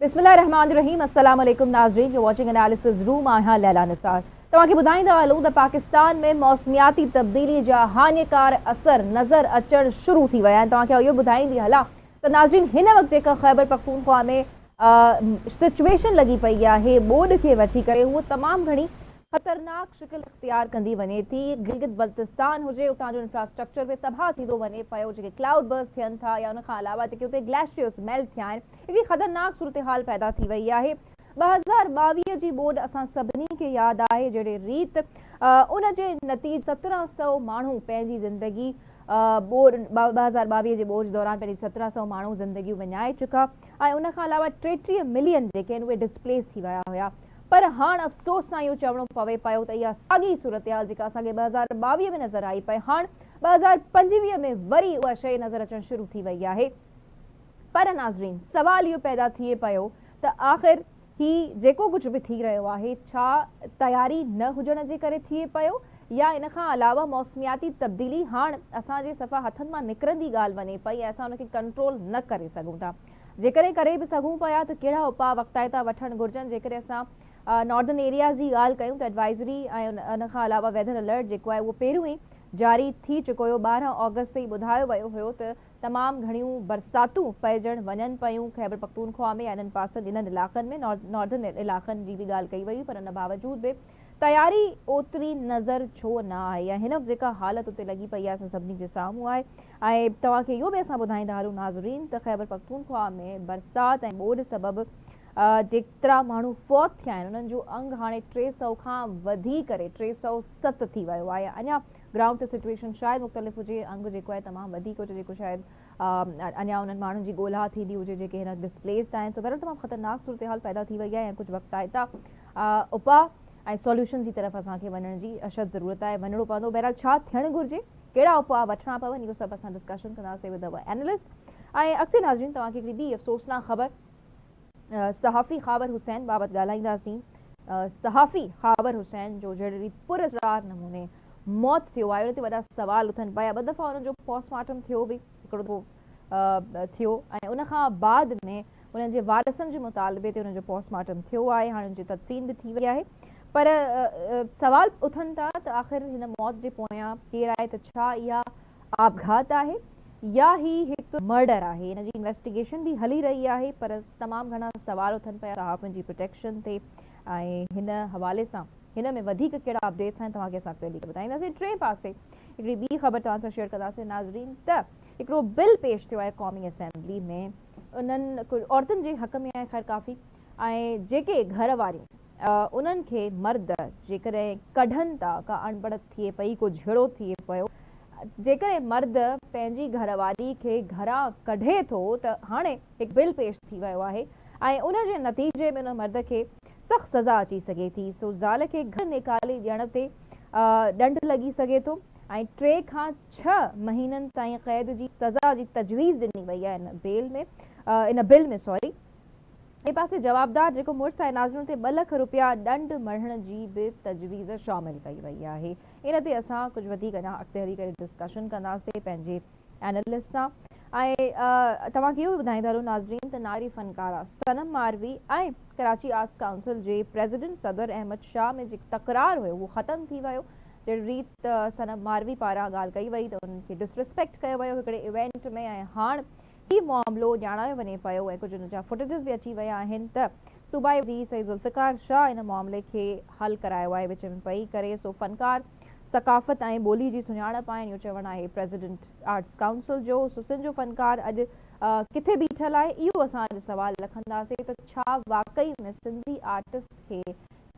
बिस्मिल्लाहिर्रहमानिर्रहीम अस्सलाम वालेकुम नाज़रीन, यू वाचिंग एनालिसिस रूम। आहियां लैला निसार। तव्हांखे ॿुधाईंदा हलूं त पाकिस्तान में मौसमियाती तब्दीली जा हानिकार असर नज़र अचणु शुरू थी विया आहिनि। तव्हांखे इहो ॿुधाईंदी हलां त नाज़रीन हिन वक़्तु जेका ख़ैबर पख्तूनख्वा में सिचुएशन लॻी पई आहे ॿोॾ खे वठी करे, उहो तमामु घणी ख़तरनाक शिकिल इख्तियार कंदी वञे थी। गिलगित बल्तिस्तान हुजे, उतां जो इंफ्रास्ट्रक्चर बि तबाह थींदो वञे पियो, जेके क्लाउड बर्स्ट थियनि था या उनखां अलावा जेके उते ग्लेशियर्स मेल्ट थिया आहिनि, हिकिड़ी ख़तरनाक सूरत हाल पैदा थी वई आहे। 2022 जी ॿोॾ असां सभिनी खे यादि आहे, जहिड़े रीत उन जे नतीजे 1700 माण्हू पंहिंजी ज़िंदगी 2022 जे ॿोॾ दौरान पंहिंजी 1700 माण्हू ज़िंदगियूं विञाए चुका ऐं उनखां अलावा 33 मिलियन जेके आहिनि उहे डिस्प्लेस थी विया हुया। पर हाणे अफ़सोस सां इहो चवणो पवे पियो त इहा साॻी सूरत हाल जेका असांखे 2022 में नज़र आई पई, हाणे 2025 में वरी उहा शइ नज़र अचणु शुरू थी वई आहे। पर नाज़रीन सवाल इहो पैदा थिए पियो त आख़िर ही जेको कुझु बि थी रहियो आहे, छा तयारी न हुजण जे करे थिए पियो या इन खां अलावा मौसमियाती तब्दीली हाणे असांजे सफ़ा हथनि मां निकिरंदी ॻाल्हि वञे पई ऐं असां उनखे कंट्रोल न करे सघूं था। जेकॾहिं करे बि सघूं पिया त कहिड़ा उपाउ वक़्ताइता वठणु घुरिजनि। जेकॾहिं असां नॉर्दर्न एरियाज़ जी ॻाल्हि कयूं त एडवाइज़री ऐं उन खां अलावा वेदर अलर्ट जेको आहे उहो पहिरियों ई जारी थी चुको हुयो। 12 ऑगस्ट ते ई ॿुधायो वियो हुयो त तमामु घणियूं बरसातूं पइजणु वञनि पियूं ख़ैबर पख्तूनख्वा में या इन्हनि पासनि इन्हनि इलाइक़नि में, नॉर्दर्न इलाइक़नि जी बि ॻाल्हि कई वई, पर उन बावजूद बि तयारी ओतिरी नज़र छो न आई आहे। हिन जेका हालत उते लॻी पई आहे असां सभिनी जे साम्हूं आहे। ऐं तव्हांखे इहो बि असां ॿुधाईंदा हलूं नाज़रीन त ख़ैबर पख्तूनख्वा में बरसाति ऐं ॿोॾ सबबु जेतिरा माण्हू फौत थिया आहिनि उन्हनि जो अंग हाणे 300 खां वधी करे 307 थी वियो आहे। अञा ग्राउंड ते सिचुएशन शायदि मुख़्तलिफ़ हुजे, अंग जेको आहे तमामु वधीक हुजे, जेको शायदि अञा उन्हनि माण्हुनि जी ॻोल्हा थींदी हुजे जेके हिन डिस्प्लेस्ड आहिनि। सो बहरहाल तमामु ख़तरनाक सूरत हाल पैदा थी वई आहे ऐं कुझु वक़्ताइता उपाउ ऐं सॉल्यूशन जी तरफ़ असांखे वञण जी अशद ज़रूरत आहे, वञिणो पवंदो। बहरहाल छा थियणु घुरिजे, कहिड़ा उपाउ वठिणा पवनि, इहो सभु असां डिस्कशन कंदासीं विद अवर एनालिस्ट। ऐं अॻिते नाज़रीन तव्हांखे हिकिड़ी ॿी अफ़सोसनाक ख़बर सहाफ़ी ख़ाबर हुसैन बाबति ॻाल्हाईंदासीं। सहाफ़ी ख़ाबर हुसैन जो जहिड़ी पुरअसरार नमूने मौत थियो आहे, उन ते वॾा सवाल उथनि पिया। 2 दफ़ा उन्हनि जो पोस्टमार्टम थियो बि, हिकिड़ो दफ़ो थियो ऐं उनखां बाद में उन्हनि जे वारसनि जे मुतालबे ते उन्हनि जो पोस्टमार्टम थियो आहे। हाणे उनजी तदफ़ीन बि थी वई आहे, पर सवाल उथनि था त आख़िर हिन मौत जे पोयां केरु आहे, त छा इहा आपघात आहे या ही हिकु मर्डर आहे। हिन जी इन्वेस्टिगेशन बि हली रही आहे, पर तमामु घणा सवाल उथनि पिया सहाफ़ियुनि जी प्रोटेक्शन ते ऐं हिन हवाले सां हिन में वधीक कहिड़ा अपडेट्स आहिनि तव्हांखे असां वधीक ॿुधाईंदासीं। टे पासे हिकिड़ी ॿी ख़बर तव्हां सां शेयर कंदासीं नाज़रीन त हिकिड़ो बिल पेश थियो आहे क़ौमी असेंबली में, उन्हनि औरतुनि जे हक़ में आहे ख़ैर काफ़ी, ऐं जेके घर वारियूं उन्हनि खे मर्द जेकॾहिं कढनि था, का अणबड़ थिए पई, को झेड़ो थिए पियो, जेकॾहिं मर्द पंहिंजी घरवारी खे घरां कढे थो त हाणे हिकु बिल पेश थी वियो आहे ऐं उन जे नतीजे में उन मर्द खे सख़्तु सज़ा अची सघे थी। सो ज़ाल खे घर निकाले ॾियण ते ॾंढ लॻी सघे थो ऐं 3 खां 6 महीननि ताईं क़ैद जी सज़ा जी तजवीज़ ॾिनी वई आहे इन बिल में। सॉरी, ॿिए पासे जवाबदार जेको मुड़ुसु आहे नाज़रीन ते 2 लख रुपया ॾंढ मरण जी बि तजवीज़ शामिल कई वई आहे। इन ते असां कुझु वधीक अञा अॻिते हली करे डिस्कशन कंदासीं पंहिंजे एनालिस्ट सां। ऐं तव्हांखे इहो बि ॿुधाईंदा हलूं नाज़रीन त नारी फ़नकारा सनम मारवी ऐं कराची आर्ट्स काउंसिल जे प्रेसिडेंट सदर अहमद शाह में जेको तकरार हुयो उहो ख़तमु थी वियो। जहिड़ी रीत सनम मारवी पारां ॻाल्हि कई वई त उन्हनि खे डिसरिस्पेक्ट कयो वियो हिकिड़े इवेंट में, ऐं हाणे ही मामिलो ॼाणायो वञे पियो ऐं कुझु हुन जा फुटेजिस बि अची विया आहिनि त सूबाई वज़ीर सईद ज़ुल्फ़िकार शाह इन मामले खे हल करायो आहे विच में पई करे। सो फ़नकार सकाफ़त ऐं ॿोली जी सुञाणप आहिनि, इहो चवणु आहे प्रेसिडेंट आर्ट्स काउंसिल जो। सो सिंध जो फ़नकार अॼु किथे बीठल आहे, इहो असां अॼु सवाल रखंदासीं त छा वाक़ई में सिंधी आर्टिस्ट खे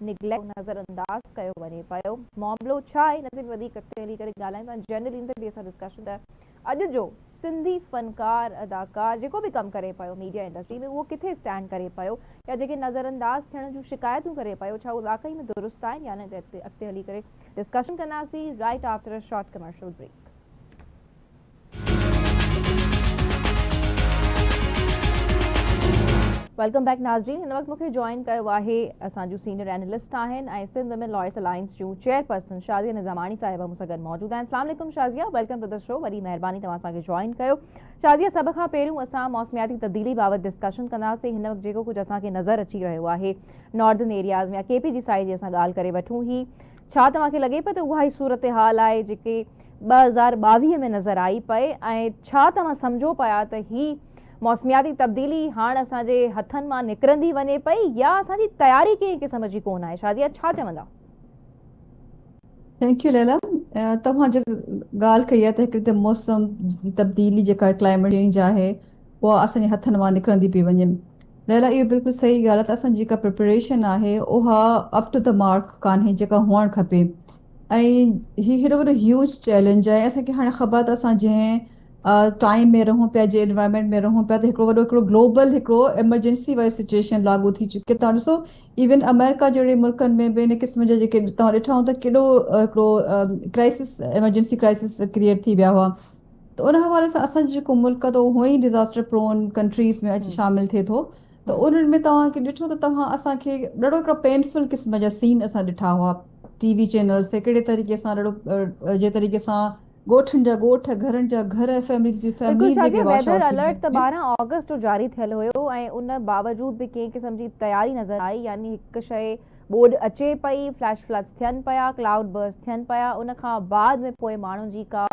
निगलेक्ट नज़रअंदाज़ कयो वञे पियो, मामिलो छा आहे, हिन ते बि वधीक अॻिते हली करे ॻाल्हाईंदा जनरल इन ते बि असां डिस्कशन त अॼु जो सिंधी फ़नकार अदाकार जेको बि कमु करे पियो मीडिया इंडस्ट्री में, उहो किथे स्टैंड करे पियो या जेके नज़रअंदाज़ थियण जूं शिकायतूं करे पियो, छा उहे वाक़ई में दुरुस्त आहिनि या न, अॻिते हली करे डिस्कशन कंदासीं right after a short commercial break. Welcome back नाज़रीन। हिन वक्त मूंखे जॉइन कयो आहे असांजूं सीनियर एनालिस्ट आहिनि ऐं सिंध वुमेन लॉयर्स अलायंस जूं चेयरपर्सन शाज़िया निज़ामानी साहिबा मूंसां गॾु मौजूद आहिनि। अस्सलाम वालेकुम Shazia, welcome to the show. वॾी महिरबानी तव्हां असांखे जॉइन कयो। शाज़िया, सभ खां पहिरियों असां मौसमियाती तब्दीली बाबति डिस्कशन कंदासीं। हिन वक्त जेको कुझु असांखे नज़र अची रहियो आहे नॉर्दर्न एरियाज़ में या केपी जी साइड जी असां ॻाल्हि करे वठूं ही, छा तव्हांखे लॻे पियो त उहा ई सूरत हाल आहे जेके 2022 में नज़र आई पए ऐं छा तव्हां सम्झो पिया त ही मौसमियाती तब्दीली हाणे असांजे हथनि मां निकिरंदी वञे पई या असांजी तयारी कंहिं क़िस्म जी कोन आहे? शाज़िया, छा चवंदा? Thank U Laila. तव्हां जेका ॻाल्हि कई आहे त हिकिड़ी त मौसम जी तब्दीली जेका क्लाइमेट चेंज आहे उहा असांजे हथनि मां निकिरंदी पई वञे। लैला, इहो बिल्कुलु सही ॻाल्हि आहे त असांजी जेका प्रिपरेशन आहे उहा अप टू द मार्क कान्हे जेका हुअणु खपे। ऐं हीउ हेॾो वॾो ह्यूज चैलेंज आहे। असांखे हाणे ख़बर आहे त असां जंहिं टाइम में रहूं पिया, जंहिं एनवायरमेंट में रहूं पिया, त हिकिड़ो ग्लोबल हिकिड़ो एमरजेंसी वारी सिचुएशन लागू थी चुकी आहे। तव्हां ॾिसो, इवन अमेरिका जहिड़े मुल्कनि में बि इन क़िस्म जा जेके तव्हां ॾिठा हूंदा केॾो हिकिड़ो क्राइसिस, एमरजेंसी क्राइसिस क्रिएट थी विया हुआ। त उन हवाले सां असांजो जेको मुल्क आहे त उहो हूअं ई डिज़ास्टर प्रोन कंट्रीज़ में अची शामिल थिए थो। त उन्हनि में तव्हांखे ॾिठो त तव्हां असांखे ॾाढो हिकिड़ा पेनफुल क़िस्म जा सीन असां ॾिठा हुआ टीवी चैनल्स ते, कहिड़े तरीक़े सां ॾाढो जे तरीक़े सां ॻोठनि जा ॻोठ, घरनि जा घर, फैमिली जी बिल्कुलु फैमिली जेके शाज़िया, वॉश वेदर आउट थी अलर्ट त विया। 12 अगस्त जो जारी थियल हुयो ऐं उन बावजूद बि कंहिं क़िस्म जी तयारी नज़र आई, यानी हिकु शइ बोर्ड अचे पई, फ्लैश फ्लड्स थियनि पिया, क्लाउड बर्स्ट थियनि पिया, उन खां बाद में पोइ माण्हुनि जी का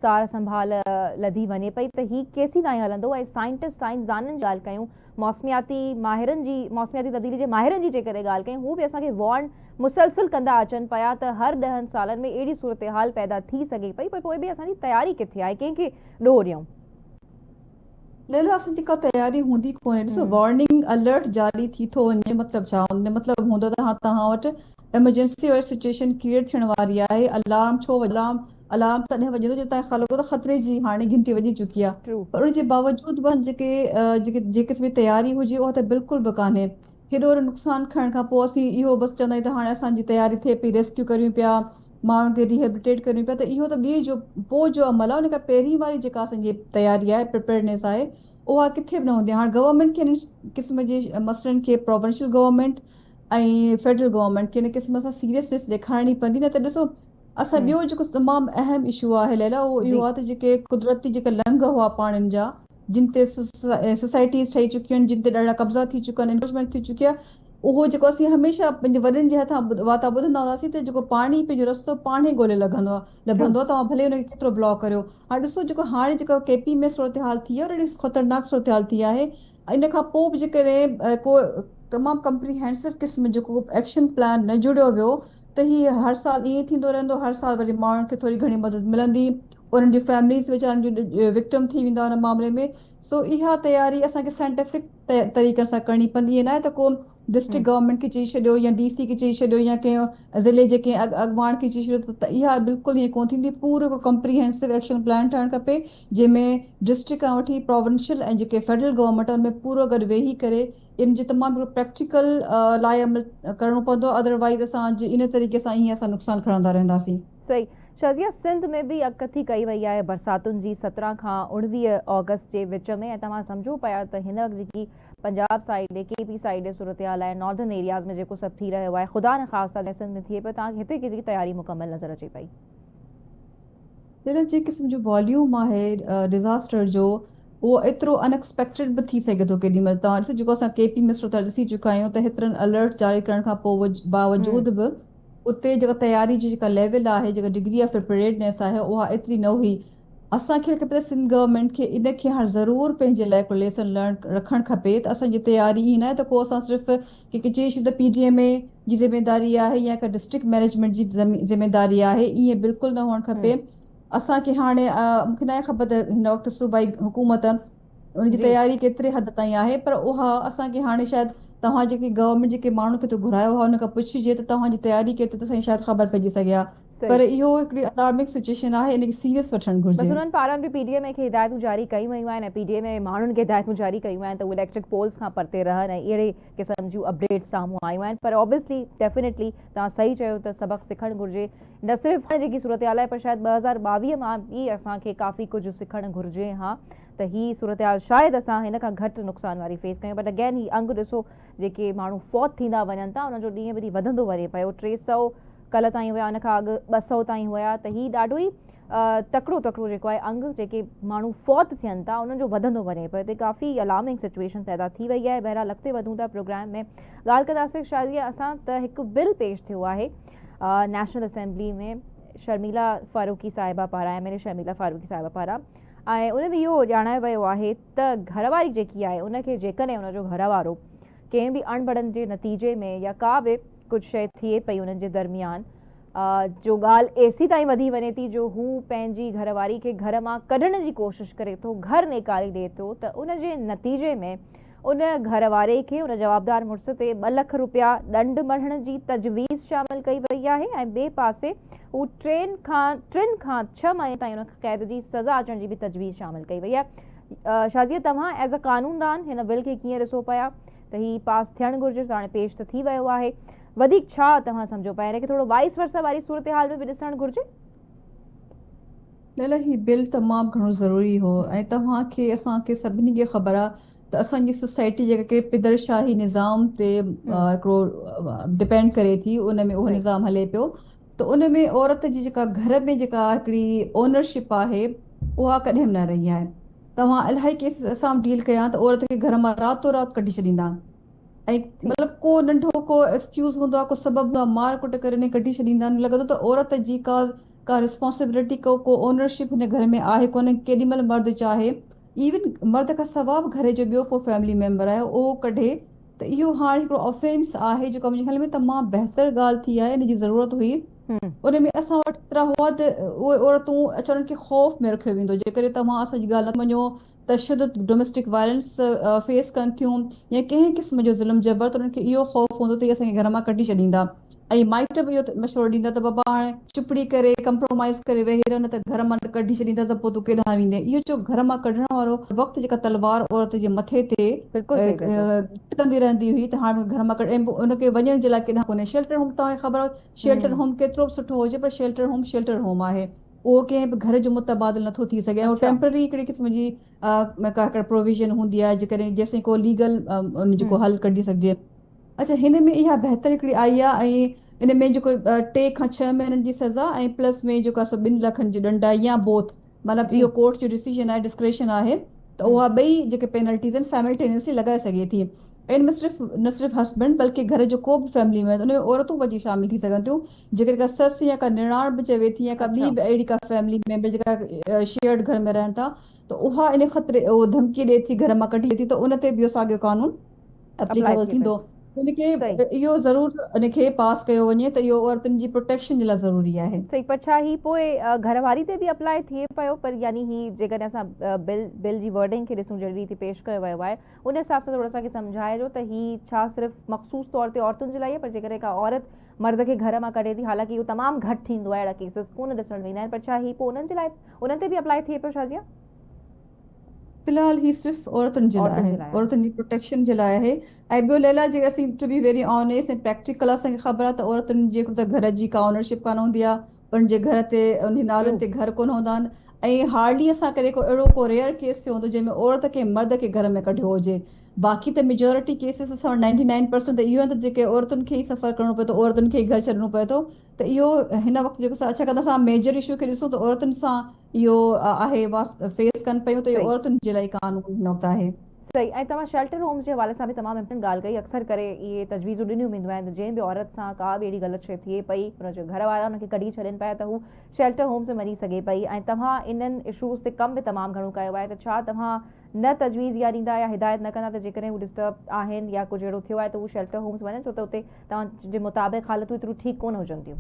सार संभाल लधी वञे पई त ही केसीं ताईं हलंदो। ऐं साइंसदाननि जी ॻाल्हि कयूं, मौसमियाती तब्दीली जे माहिरनि जी जेकॾहिं ॻाल्हि कयूं, हू बि असांखे वॉर्न मुसलसिल कंदा अचनि पिया त हर 10 सालनि में अहिड़ी सूरत हाल पैदा थी सघे पई, पर पोइ बि असांजी तयारी किथे आहे, कंहिंखे ॾोह ॾियूं? लेला, असांजी का तयारी हूंदी कोन्हे। ॾिसो, वार्निंग अलर्ट जारी थी थो वञे, मतिलबु छा हुन मतिलबु हूंदो त तव्हां वटि एमरजेंसी वारी सिचुएशन क्रिएट थियण वारी आहे। अलार्म छो अलार्म तॾहिं वॼंदो जॾहिं तव्हांखे ख़्यालु लॻो त ख़तरे जी हाणे घंटी वॼी चुकी आहे। ट्रू। पर उनजे बावजूद बि जेके क़िस्म जी तयारी हुजे उहा त बिल्कुलु बि कान्हे। हेॾो वॾो नुक़सानु खणण खां पोइ असीं इहो बसि चवंदा आहियूं त हाणे असांजी तयारी थिए पई, रेस्क्यू करियूं पिया, माण्हुनि खे रिहेबिलिटेट करियूं पिया, त इहो त ॿिए जो पोइ जो अमल आहे। उन खां पहिरीं वारी जेका असांजी तयारी आहे, प्रिपेयर्डनेस आहे, उहा किथे बि न हूंदी। हाणे गवर्नमेंट खे इन क़िस्म जे मसइलनि खे, प्रोविंशियल गवर्नमेंट ऐं फेडरल गवर्नमेंट खे इन क़िस्म सां सीरियसनेस ॾेखारणी पवंदी। न त ॾिसो, असां ॿियो जेको तमामु अहम इशू आहे लैला, उहो इहो आहे त जेके कुदरती जेके लंघ हुआ पाणिनि जा, जिन ते सोसाइटीज़ ठही चुकियूं आहिनि, जिन ते ॾाढा कब्ज़ा थी चुका आहिनि, इन्वेस्टमेंट थी चुकी आहे, उहो जेको असीं हमेशह पंहिंजे वॾनि जे हथां वाता ॿुधंदा हुआसीं त जेको पाणी पंहिंजो रस्तो पाणे ॻोल्हे लभंदो आहे, तव्हां भले हुनखे केतिरो ब्लॉक करियो। हाणे ॾिसो, जेको हाणे जेको केपी में सूरत हाल थी आहे, ॾाढी ख़तरनाक सूरत हाल थी आहे। इन खां पोइ बि जेकॾहिं को तमामु कंप्रीहेंसिव क़िस्म जेको एक्शन प्लान न जुड़ियो वियो त हीअ हर साल ईअं थींदो रहंदो। हर साल वरी माण्हुनि खे थोरी घणी मदद मिलंदी, उन्हनि जी फैमिलीज़ वीचारनि जी विक्टिम थी वेंदा उन मामले में। सो इहा तयारी असांखे साइंटिफिक तरीक़े सां करणी पवंदी। ईअं न आहे त को डिस्ट्रिक्ट गवर्नमेंट खे चई छॾियो या DC खे चई छॾियो या कंहिं ज़िले जे कंहिं अॻवान खे चई छॾियो त इहा बिल्कुलु ईअं कोन थींदी। पूरो हिकिड़ो कंप्रीहेंसिव एक्शन प्लान ठहणु खपे, जंहिंमें डिस्ट्रिक्ट खां वठी प्रोविंशियल ऐं जेके फेडरल गवर्नमेंट उनमें पूरो गॾु वेही करे इन जो तमामु प्रैक्टिकल लाइ अमल करिणो पवंदो। अदरवाइज़ असां इन तरीक़े सां ईअं असां नुक़सानु खणंदा रहंदासीं। सही। शाज़िया, सिंध में बि अगकथी कई वई आहे बरसातुनि जी 17 खां 19 अगस्त जे विच में, ऐं तव्हां सम्झो पिया त हिन वक़्त जेकी पंजाब साइड ॾे, KP साइड ॾे सूरत हाल आहे, नॉर्दर्न एरियाज़ में जेको सभु थी रहियो आहे, ख़ुदा न ख़ास्ता सिंध में थिए पियो, तव्हांखे हिते केतिरी तयारी मुकमल नज़र अचे पई? जे क़िस्म जो वॉल्यूम आहे डिज़ास्टर जो, उहो एतिरो अनएक्सपेक्टेड बि थी सघे थो केॾी महिल। तव्हां ॾिसो, जेको असां KP में सूरत ॾिसी चुका आहियूं त हेतिरनि अलर्ट जारी करण खां पोइ बावजूद बि उते जेका तयारी जी जेका लेवल आहे, जेका डिग्री ऑफ प्रिपेयर्डनेस आहे, उहा एतिरी न हुई। असांखे लॻे पियो सिंध गवर्नमेंट खे इनखे हाणे ज़रूरु पंहिंजे लाइ को लेसन लर्न रखणु खपे त असांजी तयारी ईअं न आहे त को असां सिर्फ़ु कंहिंखे चई छॾींदा PGMA जी ज़िमेदारी आहे या का डिस्ट्रिक्ट मैनेजमेंट जी ज़िमेदारी आहे, ईअं बिल्कुलु न हुअणु खपे। असांखे हाणे मूंखे न आहे ख़बर त हिन वक़्तु सूबाई हुकूमत उनजी तयारी केतिरे हद ताईं आहे, पर उहा असांखे हाणे शायदि तव्हां जेके गवर्नमेंट जेके माण्हू खे घुरायो आहे हुन खां पुछिजे त तव्हांजी तयारी केतिरी, त असांखे शायदि ख़बर पइजी सघे हा। पर इहो हिकिड़ी अलार्मिंग सिचुएशन आहे, इनखे सीरियस वठणु घुरिजे। बसि उन्हनि पारां बि PDMA खे हिदायतूं जारी कई वयूं आहिनि ऐं PDMA माण्हुनि खे हिदायतूं जारी कयूं आहिनि त उहे इलेक्ट्रिक पोल्स खां परते रहनि ऐं अहिड़े क़िस्म जूं अपडेट्स साम्हूं आयूं आहिनि। पर ऑब्वियसली डेफिनेटली तव्हां सही चयो त सबक़ सिखणु घुरिजे, न सिर्फ़ु जेकी सूरत हाल आहे, पर शायदि 2022 मां बि असांखे काफ़ी कुझु सिखणु घुरिजे। हा, त ही सूरत हाल शायदि असां हिन खां घटि नुक़सान वारी फेस कयूं। बट अगेन ही अंग ॾिसो जेके माण्हू फौत थींदा वञनि था उनजो ॾींहुं ॿ ॾींहुं वधंदो वञे पियो। 300 कल्ह ताईं हुया, उन खां अॻु 200 ताईं हुया। त ही ॾाढो ई तकिड़ो जेको आहे अंग जेके माण्हू फौत थियनि था उन्हनि जो वधंदो वञे पियो। हिते काफ़ी अलार्मिंग सिचुएशन पैदा थी वई आहे। बहरहाल अॻिते वधूं था प्रोग्राम में, ॻाल्हि कंदासीं शाज़िया असां त हिकु बिल पेश थियो आहे नेशनल असेंबली में शर्मिला फारूकी साहिबा पारां, एमएलए शर्मिला फारूकी साहिबा पारां, ऐं उन में इहो ॼाणायो वियो आहे त घरवारी जेकी आहे उनखे जेकॾहिं उनजो घरवारो कंहिं बि अणबड़नि जे नतीजे में या का बि कुझु शइ थिए पई उन्हनि जे दरमियान जो ॻाल्हि एसी ताईं वधी वञे थी, जो हू पंहिंजी घरवारी खे घर मां कढण जी कोशिशि करे थो, घर निकारे ॾिए थो, त उनजे नतीजे में उन घरवारे खे उन जवाबदार मुड़ुस ते 2 लख रुपया ॾंड मढ़ण जी तजवीज़ शामिल कई वई आहे ऐं ॿिए पासे हू 3 खां 6 महीने ताईं उन क़ैद जी सज़ा अचण जी बि तजवीज़ शामिल कई वई आहे। शाज़िया, तव्हां एज़ अ कानूनदान हिन बिल खे कीअं ॾिसो पिया त ही पास थियणु घुरिजे, हाणे पेश त थी वियो आहे, वधीक छा तव्हां सम्झो पिया हिनखे थोरो वाइस वर्सा वारी सूरत हाल में बि ॾिसणु घुरिजे? न ही बिल तमामु घणो ज़रूरी हो ऐं तव्हांखे असांखे सभिनी खे ख़बर आहे त असांजी सोसाइटी जेका के पिदरशाही निज़ाम ते हिकिड़ो डिपेंड करे थी, उन में उहो सही। निज़ाम हले पियो। त उन में औरत जी जेका घर में जेका हिकिड़ी ओनरशिप आहे उहा कॾहिं बि न रही आहे। तव्हां इलाही केसिस असां डील कया त औरत खे घर मां रातो राति कढी छॾींदा आहिनि ऐं मतिलबु को नंढो को एक्सक्यूज़ हूंदो आहे, को सबबु हूंदो आहे, मार कुट करे कढी छॾींदा आहिनि। लॻंदो त औरत जी का रिस्पॉन्सिबिलिटी को ओनरशिप हिन घर में आहे कोन्हे। केॾी महिल मर्द चाहे, इवन मर्द खां सवाइ बि घर जो ॿियो को फैमिली मेंबर आहे उहो कढे, त इहो हाणे हिकिड़ो ऑफेंस आहे जेको मुंहिंजे ख्याल में तमामु बहितर ॻाल्हि थी आहे, इन जी ज़रूरत हुई। उन में असां वटि एतिरा हुआ त उहे औरतूं अचण खे ख़ौफ़ में रखियो वेंदो, जेकॾहिं तव्हां असांजी ॻाल्हि न मञो, तशदुद डोमेस्टिक वायलेंस फेस कनि थियूं या कंहिं क़िस्म जो ज़ुल्म जबर, त उन्हनि खे इहो ख़ौफ़ हूंदो त इहे असांखे घर मां कढी छॾींदा। ऐं माइट बि इहो मशवरो ॾींदा त बाबा हाणे चुपड़ी करे कंप्रोमाइज़ करे वेही रह, न त घर मां कढी छॾींदा त पोइ तूं केॾांहुं वेंदे। इहो जो घर मां कढण वारो वक़्तु जेका तलवार औरत जे मथे ते बिल्कुलु सही था चओ। टकंदी रहंदी हुई, त हाणे घर मां कढ, ऐं उनखे वञण जे लाइ केॾांहुं कोन्हे। शेल्टर होम तव्हांखे ख़बर आहे, शेल्टर होम केतिरो बि सुठो हुजे पर शेल्टर होम आहे, उहो कंहिं बि घर जो मुतबादिल नथो थी सघे। ऐं अच्छा। टेम्पररी हिकिड़े क़िस्म जी का प्रोविजन हूंदी आहे जेकॾहिं जेसिताईं को लीगल उन जेको हल कढी सघिजे। अच्छा, हिन में इहा बहितर हिकिड़ी आई आहे ऐं इन में जेको 3 खां 6 महीननि जी सज़ा ऐं प्लस में जेको आहे 2 लखनि जी ॾंड आहे या बोथ, मतिलबु जी। इहो कोर्ट जो डिसीजन आहे, डिस्क्रेशन आहे, त उहा ॿई जेके पेनल्टीज़ आहिनि साइमल्टेनियसली लॻाए सघे थी। ऐं इन में न सिर्फ़ु हस्बैंड बल्कि घर जो को बि फैमिली में, उन में औरतूं बि शामिल थी सघनि थियूं। जेकॾहिं का ससु या का निणान बि चवे थी या का ॿी अच्छा। बि अहिड़ी का फैमिली मेंबर जेका शेयर्ड घर में रहनि था, त उहा इन ख़तरे उहो धमकी ॾिए थी, घर मां कढी थी, त उन ते बि इहो साॻियो कानून अप्लाई एप्लीकेबल थिए पियो। थींदो। इनखे सही। इहो ज़रूरु इनखे पास कयो वञे त इहो औरतुनि जी प्रोटेक्शन जे लाइ ज़रूरी आहे। सही, पर छा ही पोइ घरवारी ते बि अप्लाई थिए पियो? पर यानी ही जेकॾहिं असां बिल जी वर्डिंग खे ॾिसूं, जहिड़ी रीति पेश कयो वियो आहे उन हिसाब सां थोरो असांखे सम्झाइजो त ही छा सिर्फ़ु मख़सूस तौर ते औरतुनि जे लाइ आहे, पर जेकॾहिं का औरत मर्द खे घर मां कढे थी, हालांकि इहो तमामु घटि थींदो आहे, अहिड़ा केसिस कोन ॾिसण वेंदा आहिनि, पर छा ही पोइ उन्हनि जे लाइ उन्हनि ते बि अप्लाई थिए पियो शाज़िया? फिलहाल ही सिर्फ़ु औरतुनि जे लाइ औरतुनि आहे, जे लाइ आहे। औरतुनि जी प्रोटेक्शन जे लाइ आहे। ऐं ॿियो लैला, जे असीं टू बी वेरी ऑनेस्ट ऐं प्रैक्टिकल, असांखे ख़बर आहे त औरतुनि जे त घर जी का ओनरशिप कान हूंदी आहे, उनजे घर ते उन ट्रू। नालनि ते घर कोन हूंदा आहिनि। ऐं हार्डली असां कॾहिं को अहिड़ो को रेयर केस थियो हूंदो जंहिंमें औरत खे मर्द खे घर में कढियो हुजे। बाक़ी त मेजोरिटी केसिस असां 99% त इहो आहे त जेके औरतुनि खे ई सफ़र करिणो पए थो, औरतुनि खे ई घर छॾिणो पए थो। त इहो हिन वक़्तु जेको छाकाणि त असां मेजर इशू खे ॾिसूं त औरतुनि सां इहो आहे फेस कनि पियूं, त इहो सही। औरतुनि जे लाइ कानून हिन वक़्तु आहे। सही। ऐं तव्हां शेल्टर होम्स जे हवाले सां बि तमामु इम्पोर्टेंट ॻाल्हि कई। अक्सर करे इहे तजवीज़ूं ॾिनियूं वेंदियूं आहिनि, जंहिं बि औरत सां का बि अहिड़ी ग़लति शइ थिए पई, हुनजे घर वारा हुनखे कढी छॾनि पिया, त हू शेल्टर होम्स में वञी सघे पई। ऐं तव्हां इन्हनि इशूज़ ते कमु बि तमामु घणो कयो आहे, त छा तव्हां न तजवीज़ इहा ॾींदा या हिदायत न कंदा त जेकॾहिं हू डिस्टर्ब आहिनि या कुझु अहिड़ो थियो आहे त हू शेल्टर होम्स वञनि, छो त उते तव्हांजे मुताबिक़ हालतूं एतिरियूं ठीकु कोन हुजनि थियूं?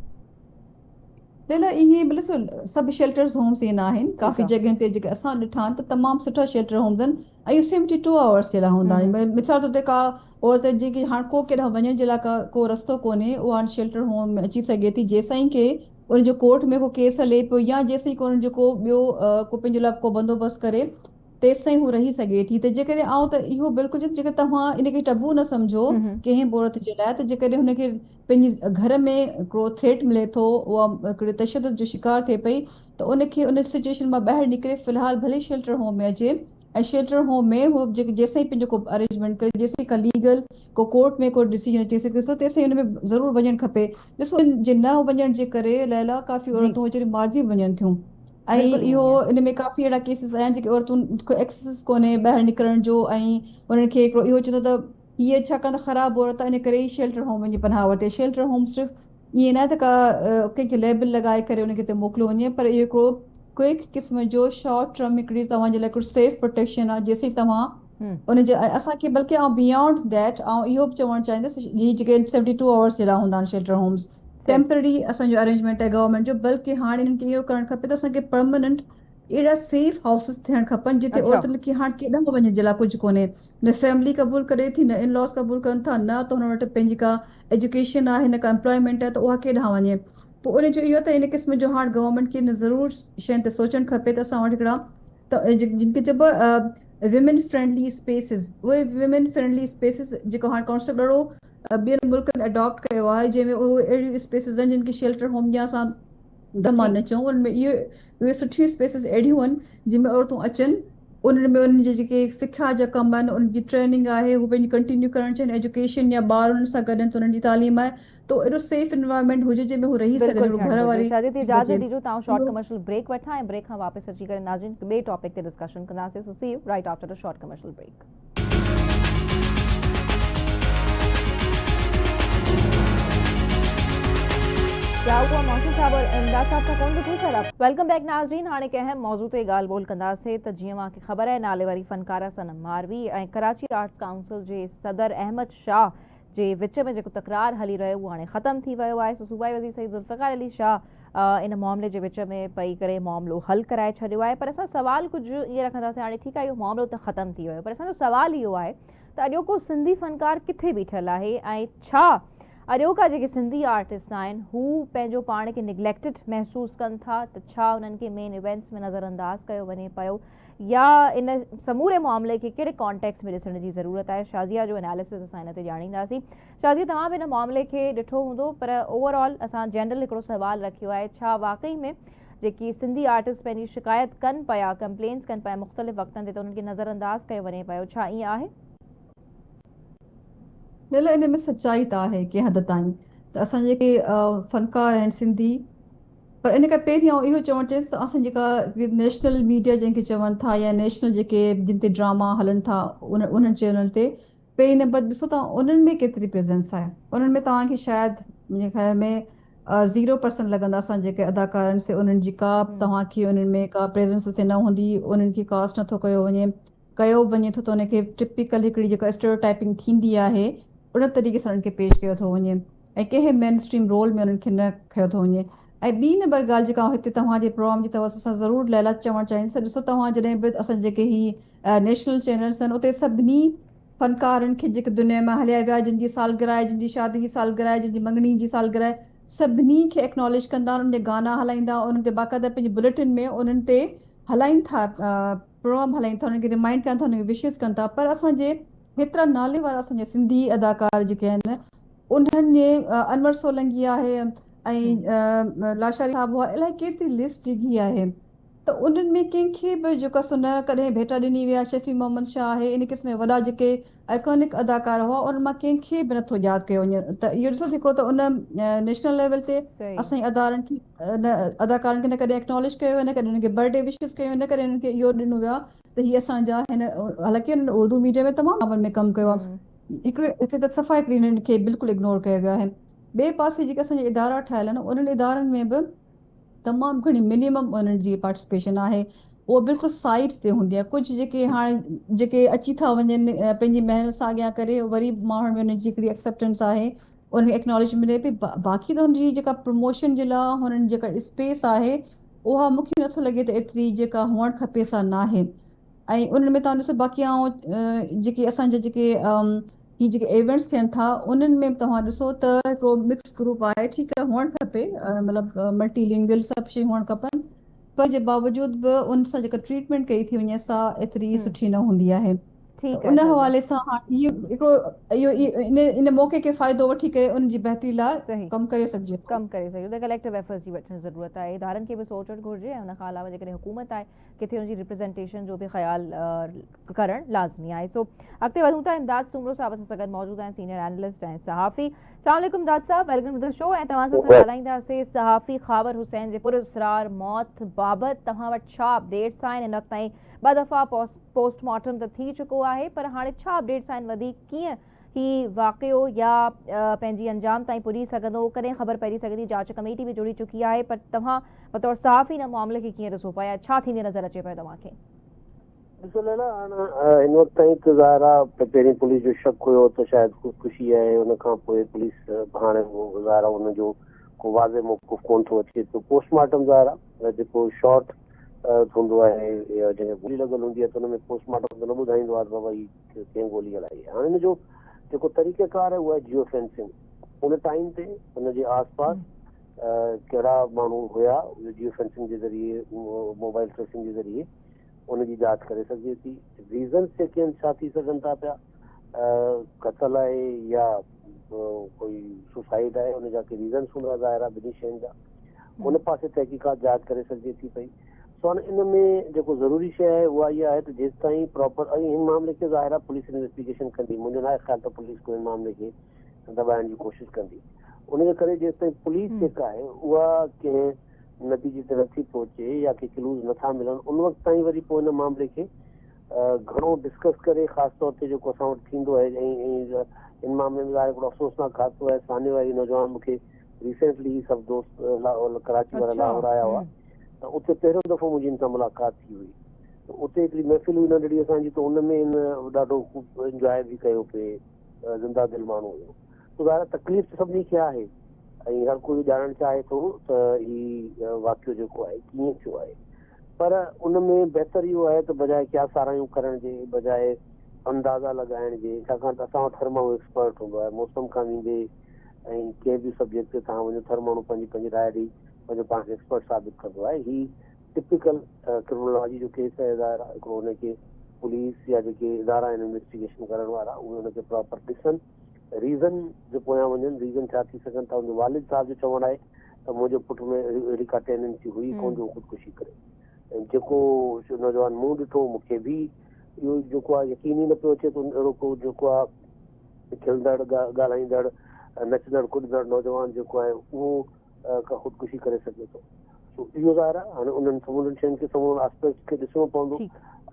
न इहे ॾिसो, सभु शेल्टर्स होम्स ईअं न आहिनि, ठीकु काफ़ी आहे। जॻहियुनि ते जेके असां ॾिठा आहिनि त तमामु सुठा शेल्टर होम्स आहिनि ऐं इहे 72 आवर्स जे लाइ हूंदा आहिनि। मिसाल तौर ते का औरत जेकी हाणे को केॾांहुं वञण जे लाइ को रस्तो कोन्हे, उहा हाणे शेल्टर होम में अची सघे थी, जेसिताईं के उनजो कोर्ट में को केस हले पियो या जेसिताईं को उनजो को ॿियो को पंहिंजे लाइ को बंदोबस्तु करे, तेसिताईं हू रही सघे थी। त जेकॾहिं आउं त इहो बिल्कुलु जेकर तव्हां इनखे टबू न सम्झो कंहिं बि औरत जे लाइ, त जेकॾहिं हुनखे पंहिंजी घर में हिकिड़ो थ्रेट मिले थो, उहा हिकिड़े तशदुद जो शिकार थिए पई, त उनखे उन सिचुएशन मां ॿाहिरि निकिरे फ़िलहाल भले शेल्टर होम में अचे, ऐं शेल्टर होम में हो जेके जेसिताईं पंहिंजो को अरेंजमेंट करे, जेसिताईं का लीगल को कोर्ट में को डिसीजन अची सघे थो, तेसिताईं हुन में ज़रूरु वञणु खपे। ॾिसो इन जे न वञण जे करे लैला काफ़ी जी, औरतूं वीचारियूं मारिजी बि वञनि थियूं। ऐं बिल्कुलु ईअं इहो ई आहे। इन में काफ़ी अहिड़ा केसिस आहिनि जेके औरतुनि खे एक्सेस कोन्हे ॿाहिरि निकिरण जो, ऐं उन्हनि खे हिकिड़ो इहो चवंदो त हीअ छाकाणि त ख़राबु औरत आहे इन करे ई शेल्टर होम वञी पनाह वठे। शेल्टर होम सिर्फ़ु ईअं न त का कंहिंखे लेबल लॻाए करे उनखे हिते मोकिलियो वञे, पर इहो हिकिड़ो क्विक क़िस्म जो शॉर्ट टर्म हिकिड़ी तव्हांजे लाइ हिकिड़ो सेफ प्रोटेक्शन आहे, जेसिताईं तव्हां हम्म, उनजे असांखे बल्कि आउं बियॉन्ड दैट आउं इहो बि चवणु चाहींदसि, ही जेके 72 आवर्स जे लाइ हूंदा आहिनि शेल्टर होम्स, सही, टेम्पररी असांजो अरेंजमेंट आहे गवर्नमेंट जो, बल्कि हाणे हिननि खे इहो करणु खपे त असांखे परमानेंट अहिड़ा सेफ हाउसिस थियणु खपनि जिते अच्छा, औरतुनि खे हाणे केॾांहुं वञण जे लाइ कुझु कोन्हे। न फैमिली क़बूल करे थी, न इन लॉस क़बूल कनि था, न त हुन वटि पंहिंजी का एजुकेशन आहे, न का एम्प्लॉयमेंट आहे, त उहा केॾांहुं वञे। पोइ उन जो इहो त इन क़िस्म जो हाणे गवर्नमेंट खे इन ज़रूरु शयुनि ते सोचणु खपे त असां वटि हिकिड़ा त जिनखे चइबो विमेन फ्रेंडली स्पेसिस, उहे विमेन फ्रेंडली स्पेसिस जेको हाणे कॉन्सेप्ट ॾाढो ॿियनि मुल्कनि अडॉप्ट कयो आहे, जंहिंमें उहे अहिड़ियूं स्पेसिस आहिनि जिन खे शेल्टर होम या असां दमा जी, न चऊं, उनमें इहे उहे सुठियूं स्पेसिस अहिड़ियूं आहिनि जंहिंमें औरतूं अचनि, उन्हनि में उन्हनि जे जेके सिख्या जा कम आहिनि, उन्हनि जी ट्रेनिंग आहे, हू पंहिंजी कंटिन्यू करणु चाहिनि, एजुकेशन या ॿार उन्हनि सां गॾु आहिनि त उन्हनि जी तालीम आहे, त एॾो सेफ इन्वायरमेंट हुजे जंहिंमें हू रही सघनि, बिल्कुलु अहिड़ो थियणु घर घुरिजे। वारी शादी थी फील इजाज़त अचे। ॾिजो, तव्हां शॉर्ट इहो कमर्शियल ब्रेक वठां ऐं ब्रेक खां वापसि अची करे नाज़रीन ॿिए टॉपिक ते डिस्कशन कंदासीं। So see you right after the short commercial break. क्या हुआ मौजूद साहब और इमदाद साहब सां कोन ॿुधी सर वेलकम बैक नाज़रीन। हाणे कंहिं अहम मौज़ू ते ॻाल्हि ॿोल कंदासीं त जीअं मूंखे ख़बर आहे नाले वारी फ़नकारा सनम मारवी ऐं कराची आर्ट्स काउंसिल जे सदर अहमद शाह जे विच में जेको तकरार हली रहियो उहो हाणे ख़तमु थी वियो आहे। सो सूबाई वज़ीर सईद ज़ुल्फ़िकार अली शाह इन मामले जे विच में पई करे मामिलो हल कराए छॾियो आहे। पर असां सवाल कुझु ईअं रखंदासीं, हाणे ठीकु आहे इहो मामिलो त ख़तमु थी वियो, पर असांजो सवाल इहो आहे त अॼोको सिंधी फ़नकार किथे बीठल आहे ऐं छा अॼोका जेके सिंधी आर्टिस्ट आहिनि हू पंहिंजो पाण खे निगलेक्टेड महसूसु कनि था, त छा उन्हनि खे मेन इवेंट्स में नज़रअंदाज़ कयो वञे पियो, या इन समूरे मामले खे कहिड़े कॉन्टेक्स्ट में ॾिसण जी ज़रूरत आहे। शाज़िया जो एनालिसिस असां हिन ते ॼाणींदासीं। शाज़िया, तव्हां बि हिन मामले खे ॾिठो हूंदो, पर ओवरऑल असां जनरल हिकिड़ो सुवाल रखियो आहे, छा वाकई में जेकी सिंधी आर्टिस्ट पंहिंजी शिकायत कनि पिया, कंप्लेन्स कनि पिया मुख़्तलिफ़ वक़्तनि ते, त उन्हनि खे नज़रअंदाज़ कयो वञे पियो, छा ईअं आहे? बिल इन में सच्चाई त आहे कंहिं हद ताईं, त असां जेके फ़नकार आहिनि सिंधी, पर इन खां पहिरीं आउं इहो चवणु चाहिंसि त असां जेका नेशनल मीडिया जंहिंखे चवनि था, या नेशनल जेके जिन ते ड्रामा हलनि था उन्हनि चैनल ते, पहिरीं नंबर ॾिसो तव्हां उन्हनि में केतिरी प्रेज़ेंस आहे। उन्हनि में तव्हांखे शायदि मुंहिंजे ख़्याल में 0% लॻंदा असां जेके अदाकार आहिनि से उन्हनि जी का तव्हांखे उन्हनि में का प्रेज़ेंस उते न हूंदी, उन्हनि खे कास्ट नथो कयो वञे थो, त उनखे टिपिकल हिकिड़ी जेका स्टेरियोटाइपिंग थींदी आहे उन तरीक़े सां उन्हनि खे पेश कयो थो वञे, ऐं कंहिं मेन स्ट्रीम रोल में उन्हनि खे न खयो थो वञे। ऐं ॿी नंबर ॻाल्हि जेका हिते तव्हांजे प्रोग्राम जी तवसि सां ज़रूरु लैला चवणु चाहींदसि, ॾिसो तव्हां जॾहिं बि असां जेके ही नेशनल चैनल्स आहिनि उते सभिनी फ़नकारनि खे जेके दुनिया में हलिया विया, जिन जी सालगिरह आहे, जिन जी शादी जी सालगिरह आहे, जिन जी मंगनी जी सालगिरह आहे, सभिनी खे एक्नॉलेज कंदा, उन्हनि जा गाना हलाईंदा, उन्हनि ते बाक़ाइदा पंहिंजे बुलेटिन में उन्हनि ते हलाइनि था, प्रोग्राम हलाइनि था, उन्हनि खे रिमाइंड कनि था, उन्हनि खे विशिस कनि था। पर असांजे हेतिरा नाले वारा असांजा सिंधी अदाकार जेके आहिनि उन्हनि जे अनवर सोलंकी आहे, ऐं लाशारी साहब हुआ, इलाही केतिरी लिस्ट डिघी आहे, त उन्हनि में कंहिंखे बि जेका सो न कॾहिं भेटा ॾिनी विया। शफ़ी मोहम्मद शाह आहे, इन क़िस्म जा वॾा जेके आइकॉनिक अदाकार हुआ, उन्हनि मां कंहिंखे बि नथो यादि कयो वञे। त इहो ॾिसो हिकिड़ो त उन नेशनल लेवल ते सही, असांजे अदाकारनि खे न कॾहिं एक्नॉलेज कयो आहे, न कॾहिं उन्हनि खे बर्थडे विशिस कयो, न कॾहिं उन्हनि खे इहो ॾिनो वियो आहे त हीअ असांजा हिन, हालांकि उन्हनि उर्दू मीडिया में तमामु मामलनि में कमु कयो आहे, हिकिड़े त सफ़ा हिकिड़ी हिननि खे बिल्कुलु इग्नोर कयो वियो आहे। ॿिए पासे जेके असांजा इदारा ठहियल आहिनि उन्हनि इदारनि में बि तमामु घणी मिनिमम उन्हनि जी पार्टिसिपेशन आहे, उहो बिल्कुलु साइड ते हूंदी आहे। कुझु जेके हाणे जेके अची था वञनि पंहिंजी महिनत सां अॻियां करे, वरी माण्हुनि में उन्हनि जी हिकिड़ी एक्सेप्टेंस आहे, उनखे एक्नॉलेज मिले पई, बाक़ी त हुनजी जेका प्रमोशन जे लाइ हुननि जेका स्पेस आहे उहा मूंखे नथो लॻे त एतिरी जेका हुअणु खपे सा न आहे। ऐं उन्हनि में तव्हां ॾिसो बाक़ी जेके असांजा जेके ही जेके इवेंट्स थियनि था उन्हनि में तव्हां ॾिसो त हिकिड़ो मिक्स ग्रुप आहे, ठीकु आहे हुअणु खपे, मतिलबु मल्टीलिंगुअल सभु शयूं हुअणु खपनि, पर जे बावजूद बि उन सां जेका ट्रीटमेंट कई थी वञे सा एतिरी सुठी न हूंदी आहे। त ठीकु आहे उन सर जी। हवाले सां हाणे इन मौक़े खे फ़ाइदो वठी करे उन जी बहितरी लाइ सही कमु करे सघिजे थो। कम करे सघियो त कलेक्टिव एफर्ट्स जी वठणु ज़रूरत आहे, इदारनि खे बि सोचणु घुरिजे ऐं हुन खां अलावा जेकॾहिं हुकूमत आहे किथे हुनजी रिप्रेज़ेंटेशन जो बि ख़्यालु करणु लाज़मी आहे। सो अॻिते वधूं था, इमदाद सुमरो साहब सां गॾु मौजूदु आहिनि, सीनियर एनालिस्ट ऐं सहाफ़ी। अस्सलाम वालेकुम इमदाद साहब, वेलकम टू द शो। ऐं तव्हां सां ॻाल्हाईंदासीं सहाफ़ी ख़ावर हुसैन जे पुरअसरार मौत बाबति। तव्हां वटि छा अपडेट्स आहिनि? इन वक़्त ताईं ॿ दफ़ा पोस्टमार्टम त थी चुको आहे, पर हाणे छा अपडेट्स आहिनि? वधीक कीअं ही वाक़ियो या पंहिंजी अंजाम ताईं पुॼी सघंदो, कॾहिं ख़बर पइजी सघंदी? जांच कमेटी बि जुड़ी चुकी आहे, पर तव्हां बतौर सहाफ़ी हिन मामले खे कीअं ॾिसो पिया? छा थींदी नज़र अचे पियो तव्हांखे? ॾिसो लैला, हिन वक़्त ताईं त ज़ाहिर आहे पहिरीं पुलिस जो शक हुयो त शायदि ख़ुदकुशी आहे, हुन खां पोइ पुलिस हाणे ज़ाहिर आहे हुनजो को वाज़े मौक़ुफ़ कोन थो अचे। त पोस्टमार्टम ज़ाहिर आहे जेको शॉट हूंदो आहे या जंहिंखे गोली लॻल हूंदी आहे त हुन में पोस्टमार्टम त न ॿुधाईंदो आहे त बाबा ही कंहिं गोली हलाई आहे। हाणे हिनजो जेको तरीक़ेकार आहे उहा आहे जियो फेंसिंग। उन टाइम ते हुनजे आस पास कहिड़ा माण्हू हुया, जियो फेंसिंग जे ज़रिए, मोबाइल ट्रेसिंग जे ज़रिए उनजी जांच करे सघिजे थी। रीज़न्स जेके आहिनि छा थी सघनि था पिया, क़तल आहे या कोई सुसाइड आहे, उन जा के रीज़न्स हूंदा ज़ाहिर आहे ॿिन्ही शयुनि जा, उन पासे तहक़ीक़ात जांच करे सघिजे थी पई। सो हाणे इन में जेको ज़रूरी शइ आहे उहा इहा आहे त जेसि ताईं प्रॉपर हिन मामले खे ज़ाहिर आहे पुलिस इन्वेस्टिगेशन कंदी। मुंहिंजो न आहे ख़्याल त पुलिस को हिन मामले खे दॿाइण जी कोशिशि कंदी। उनजे करे जेसि ताईं पुलिस जेका आहे उहा कंहिं नतीजे ते नथी पहुचे या के क्लूज़ नथा मिलनि, उन वक़्त ताईं वरी पोइ हिन मामले खे घणो डिस्कस करे, ख़ासि तौर ते जेको असां वटि थींदो आहे। ऐं हिन मामले में हिकिड़ो अफ़सोसनाक हादसो आहे, साने वारी नौजवान मूंखे रिसेंटली ही सभु दोस्त कराची वारा लाहौर आया हुआ, त उते पहिरियों दफ़ो मुंहिंजी हिन सां मुलाक़ात थी हुई। त उते हिकिड़ी महफ़िल हुई नंढड़ी असांजी, त उन में हिन ॾाढो ख़ूब इंजॉय बि कयो पिए, ज़िंदा दिलि माण्हू हुयो। त ज़ाहिर तकलीफ़ त सभिनी खे आहे ऐं हर कोई ॼाणणु चाहे थो त ही वाक़ियो जेको आहे कीअं थियो आहे। पर उन में बहितर इहो आहे त बजाए क्या सारायूं करण जे बजाए अंदाज़ा लॻाइण जे, छाकाणि त असां वटि हर माण्हू एक्सपर्ट हूंदो आहे। मौसम खां वेंदे ऐं कंहिं बि सब्जेक्ट ते तव्हां वञो, हर माण्हू पंहिंजी पंहिंजी राय ॾेई पंहिंजो पाण खे एक्सपर्ट साबित कंदो आहे। ही टिपिकल क्रिमिनोलॉजी जो केस आहे ज़ाहिर आहे। हिकिड़ो हुनखे पुलिस या जेके इदारा आहिनि इन्वेस्टिगेशन करण वारा, उहे हुनखे प्रॉपर ॾिसनि, रीज़न जे पोयां वञनि, रीज़न छा थी सघनि था। मुंहिंजो वालिद साहिब जो चवणु आहे त मुंहिंजे पुट में अहिड़ी का टेंडेंसी हुई कोन जो ख़ुदकुशी करे। ऐं जेको नौजवान मूं ॾिठो, मूंखे बि इहो जेको आहे यकीन ई न पियो अचे त अहिड़ो को जेको आहे खिलंदड़ ॻाल्हाईंदड़ नचंदड़ कुॾंदड़ नौजवान जेको आहे उहो ख़ुदकुशी करे सघे थो। इहो ज़ाहिर आहे हाणे उन्हनि समूरनि शयुनि खे समूरे आस्पेक्ट खे ॾिसणो पवंदो।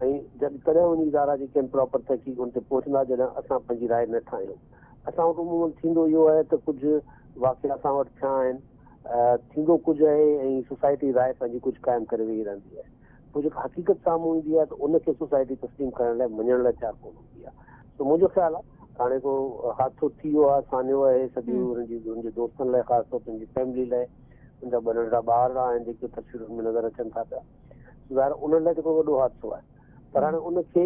ऐं तॾहिं वञी इदारा जेके आहिनि प्रॉपर तहक़ीक़ उन ते पहुचंदा जॾहिं असां पंहिंजी राय न ठाहियूं। असां वटि उमूमन थींदो इहो आहे त कुझु वाक़िया असां वटि थिया आहिनि, थींदो कुझु आहे ऐं सोसाइटी राय पंहिंजी कुझु क़ाइमु करे वेही रहंदी आहे। पोइ जेका हक़ीक़त साम्हूं ईंदी आहे त उनखे सोसाइटी तस्लीम करण लाइ मञण लाइ तयारु कोन हूंदी आहे। त मुंहिंजो ख़्यालु आहे हाणे को हादसो थी वियो आहे, सानियो आहे, सॼी हुनजे दोस्तनि लाइ, ख़ासि तौर ते हुनजी फैमिली लाइ, उनजा ॿ नंढड़ा ॿार आहिनि जेके तस्वीरुनि में नज़र अचनि था पिया, ज़ाहिर उन्हनि लाइ जेको वॾो हादसो आहे। पर हाणे उनखे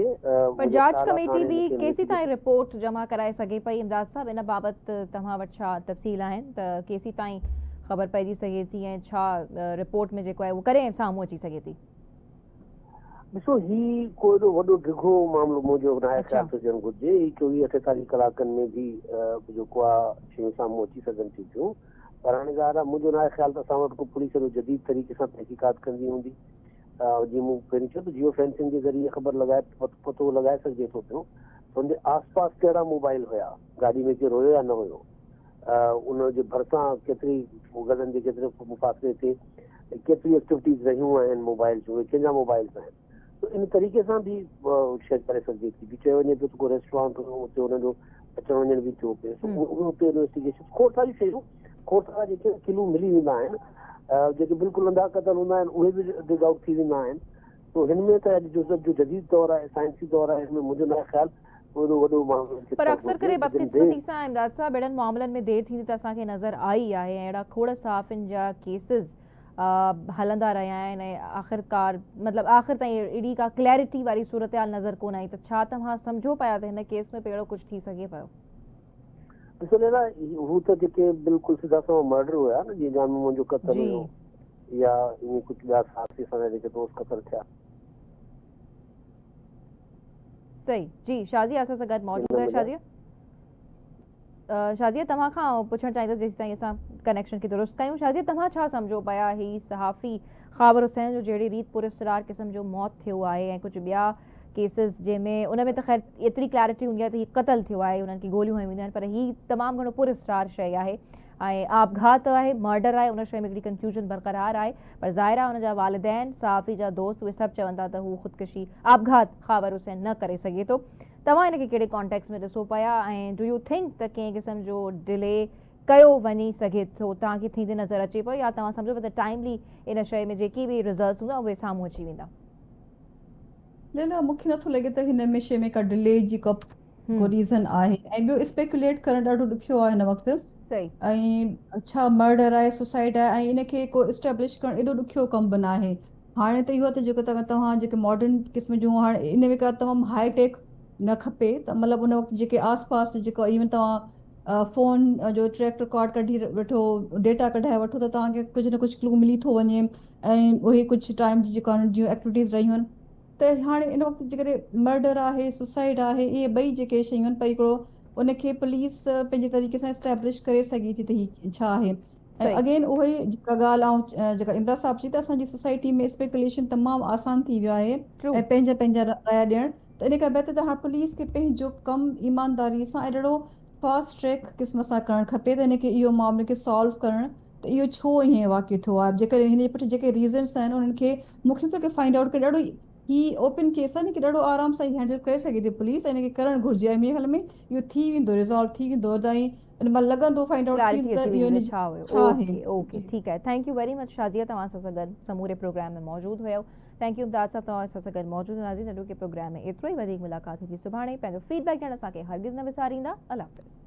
पर जांच कमेटी बि केसी ताईं रिपोर्ट जमा कराए सघे पई? इमदाद साहब, इन बाबति तव्हां वटि छा तफ़सील आहिनि त केसी ताईं ख़बर पइजी सघे थी ऐं छा रिपोर्ट में जेको आहे उहो कॾहिं साम्हूं अची सघे थी? ॾिसो, ही को एॾो वॾो डिघो मामिलो मुंहिंजो न आहे ख़्याल थो थियणु घुरिजे। ही 24-48 कलाकनि में बि जेको आहे शयूं साम्हूं अची सघनि थियूं थियूं। पर हाणे ज़ाहिर आहे मुंहिंजो न आहे ख़्याल त असां वटि को पुलिस एॾो जदीद तरीक़े सां तहक़ीक़ात कंदी हूंदी। जीअं मूं पहिरीं चयो त जियो फेंसिंग जे ज़रिए ख़बर लॻाए पतो लॻाए सघिजे थो पियो त हुनजे आस पास कहिड़ा मोबाइल हुया, गाॾी में केरु हुयो या न हुयो, उनजे भरिसां केतिरी गज़नि जे केतिरे मुफ़ासिले ते केतिरी एक्टिविटीज़ रहियूं आहिनि मोबाइल जूं, उहे कंहिंजा मोबाइल्स आहिनि। त इन तरीक़े सां बि शइ करे सघिजे थी। बि चयो वञे पियो त को रेस्टोरेंट हुयो, उते हुनजो अचणु वञण बि थियो पिए, उहे उते इन्वेस्टिगेशन खोड़ सारियूं शयूं, खोड़ सारा जेके किलू मिली वेंदा आहिनि, जेके बिल्कुलु अंधा क़तल हूंदा आहिनि उहे बि डिग आउट थी वेंदा आहिनि। तो हिन में त अॼु जो जदीद दौर आहे, साइंसी दौर आहे, हिन में मुंहिंजो न ख़्याल वॾो मामलो। पर अक्सर करे बदकिस्मती सां इमदाद साहब अहिड़नि मामलनि में देरि थींदी त असांखे नज़र आई आहे, अहिड़ा खोड़ सहाफ़ियुनि जा केसिस हलंदा रहिया आहिनि ऐं आख़िरकार मतिलबु आख़िर ताईं एॾी का क्लैरिटी वारी सूरत हाल नज़र कोन आई। त छा तव्हां सम्झो पिया त हिन केस में अहिड़ो कुझु थी सघे पियो? ॾिसो लेला, हू त जेके बिल्कुलु सिधा सवा मर्डर हुया न, जीअं जाम मुंहिंजो क़तल हुयो या ईअं कुझु ॿिया साथी सां जेके दोस्त क़तल थिया। सही जी शाज़िया असां सां गॾु मौजूदु आहे शाज़िया शाज़िया तव्हां खां पुछणु चाहींदसि जेसि ताईं असां कनेक्शन खे दुरुस्त कयूं शाज़िया तव्हां छा सम्झो पिया ही सहाफ़ी ख़ाबर हुसैन जो जहिड़ी रीत पुरस्रार क़िस्म जो मौत थियो आहे ऐं कुझु ॿिया केसिस जंहिंमें उन में त ख़ैर एतिरी क्लैरिटी हूंदी आहे त हीउ क़तल थियो आहे उन्हनि खे गोलियूं हयूं वेंदियूं आहिनि पर हीउ तमामु घणो पुरस्रार शइ आहे ऐं आपघात आहे मर्डर आहे उन शइ में हिकिड़ी कंफ्यूजन बरक़रार आहे पर ज़ाहिर आहे हुनजा वालिदैन सहाफ़ी जा दोस्त उहे सभु चवनि था त हू ख़ुदकुशी आपघात ख़ाबर हुसैन न करे सघे थो तव्हां हिनखे कहिड़े कॉन्टेक्स्ट में ॾिसो पिया ऐं डू यू थिंक त कंहिं क़िस्म जो डिले कयो वञी सघे थो तव्हांखे थींदे नज़र अचे पियो या तव्हां सम्झो त टाइमली इन शइ में जेकी बि रिज़ल्ट्स हूंदा उहे साम्हूं अची वेंदा न मूंखे नथो लॻे त हिन में शइ में का डिले जी को रीज़न आहे ऐं ॿियो स्पेकुलेट करणु ॾाढो ॾुखियो आहे हिन वक़्तु सही ऐं छा मर्डर आहे सुसाइड आहे ऐं इनखे को इस्टेब्लिश करणु एॾो ॾुखियो कमु बि न आहे हाणे त इहो आहे त जेको तव्हां जेके मॉडर्न क़िस्म जूं हाणे इन में का तमामु हाईटेक न खपे त मतिलबु उन वक़्तु जेके आसपास जेको इवन तव्हां फ़ोन जो ट्रैक रिकॉर्ड कढी वठो डेटा कढाए वठो त तव्हांखे कुझु न कुझु क्लू मिली थो वञे ऐं उहे कुझु टाइम जी जेका जूं एक्टिविटीज़ रहियूं आहिनि त हाणे इन वक़्तु जेकॾहिं मर्डर आहे सुसाइड आहे इहे ॿई जेके शयूं आहिनि पर हिकिड़ो उनखे पुलिस पंहिंजे तरीक़े सां एस्टेब्लिश करे सघे थी त हीअ छा आहे ऐं अगेन उहो ई जेका ॻाल्हि ऐं जेका इमरान साहब चई त असांजी सोसाइटी में स्पेकुलेशन तमामु आसान थी वियो आहे ऐं पंहिंजा पंहिंजा राय ॾियणु त इन खां बहितर त हाणे पुलिस खे पंहिंजो कमु ईमानदारी सां ऐं ॾाढो फास्ट ट्रैक क़िस्म सां करणु खपे त हिनखे इहो मामले खे सॉल्व करणु त इहो छो हीअं वाक़ियो थियो आहे जेकॾहिं हिन जे पुठि जेके रीज़न्स आहिनि उन्हनि खे मूंखे थो की फाइंड आउट करे ॾाढो ही ओपन केस आहे न की ॾाढो आराम सां हैंडल करे सघे थी पुलिस ऐं हिनखे करणु घुरिजे ऐं मुंहिंजे ख़्याल में इहो थी वेंदो रिज़ॉल्व थी वेंदो ताईं इन महिल लॻंदो फाइंड आउट थी क्लैरिटी त अची इहो वेंदी इन छा हुयो छा ओके आहे ओके ठीकु आहे thank U very much Shazia तव्हां सां गॾु समूरे प्रोग्राम में मौजूदु हुयो थैंक यू इमदाद साहब तव्हां सां गॾु मौजूदु नाज़रीन नंढो के प्रोग्राम में एतिरो ई वधीक मुलाक़ात थींदी सुभाणे पंहिंजो फीडबैक ॾियणु असांखे हरगिज़ न विसारींदा अल्लाह हाफ़िज़